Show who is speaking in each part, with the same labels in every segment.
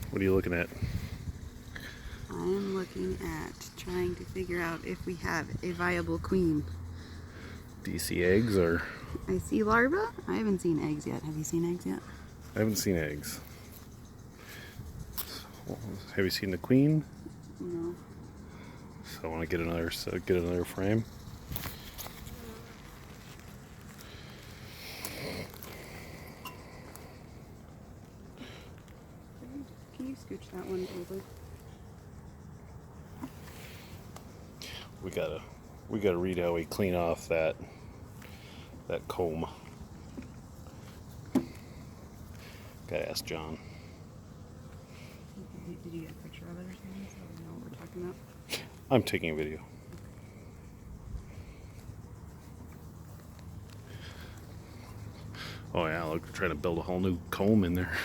Speaker 1: What are you looking at?
Speaker 2: I'm looking at trying to figure out if we have a viable queen.
Speaker 1: Do you see eggs or?
Speaker 2: I see larvae. I haven't seen eggs yet. Have you seen eggs yet?
Speaker 1: I haven't seen eggs. Have you seen the queen?
Speaker 2: No.
Speaker 1: So I want to get another frame.
Speaker 2: Can you scooch that one over?
Speaker 1: We gotta read how we clean off that comb. Gotta ask John.
Speaker 2: Did you get a picture of it or something so we know what we're talking about?
Speaker 1: I'm taking a video. Oh yeah, look, we're trying to build a whole new comb in there.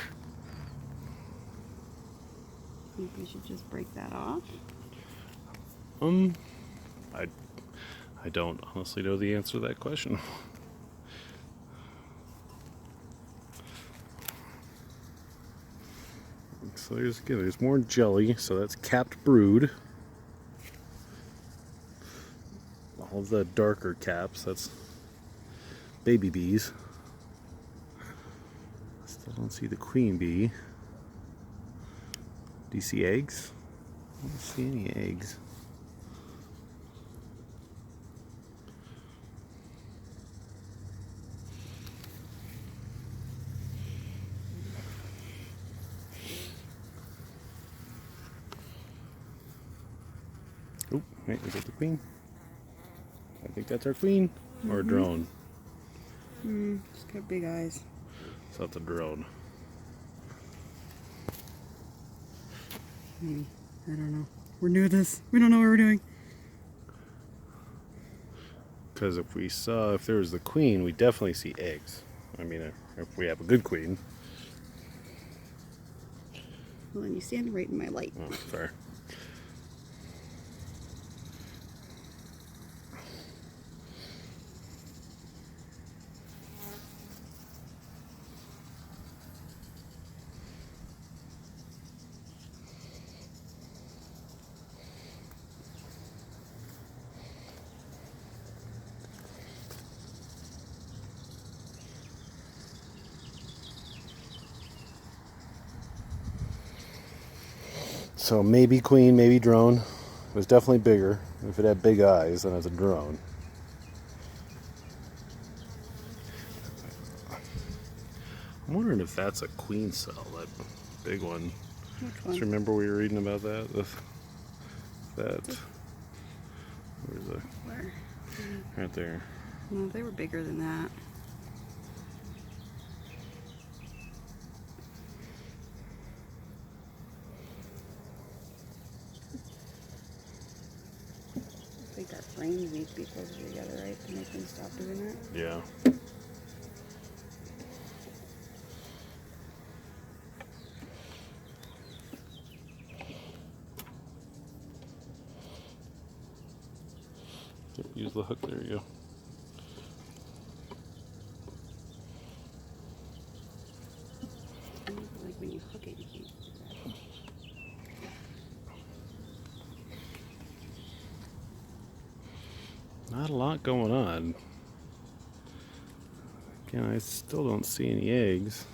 Speaker 2: I think we should just break that off.
Speaker 1: I don't honestly know the answer to that question. So there's more jelly, so that's capped brood. All of the darker caps, that's baby bees. Still don't see the queen bee. Do you see eggs? I don't see any eggs. Oh, wait, is that the queen? I think that's our queen. Or a drone.
Speaker 2: She's got big eyes.
Speaker 1: So that's a drone.
Speaker 2: Maybe. I don't know. We're new at this. We don't know what we're doing.
Speaker 1: Because if there was the queen, we definitely see eggs. I mean, if we have a good queen.
Speaker 2: Well, then you stand right in my light.
Speaker 1: Oh, fair. So maybe queen, maybe drone. It was definitely bigger. If it had big eyes, then it's a drone. I'm wondering if that's a queen cell, that big one.
Speaker 2: Which one?
Speaker 1: Just remember we were reading about that? Where's the...
Speaker 2: Where?
Speaker 1: Right there.
Speaker 2: No, they were bigger than that. I think our frames need to be closer together, right? To make them stop doing that.
Speaker 1: Yeah. Yep, use the hook, there you go.
Speaker 2: Like when you hook it, you can't do that.
Speaker 1: Not a lot going on. Again, I still don't see any eggs.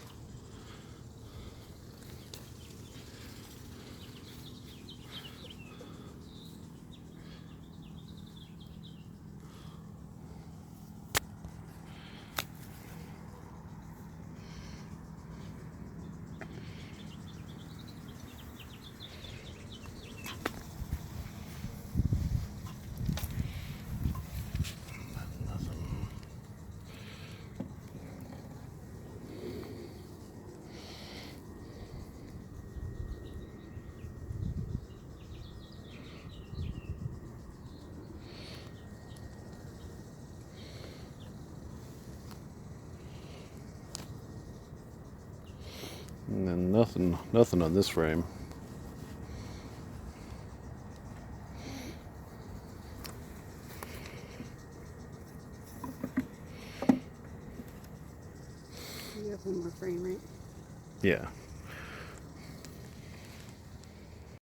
Speaker 1: And then nothing on this frame.
Speaker 2: You have one more frame, right?
Speaker 1: Yeah.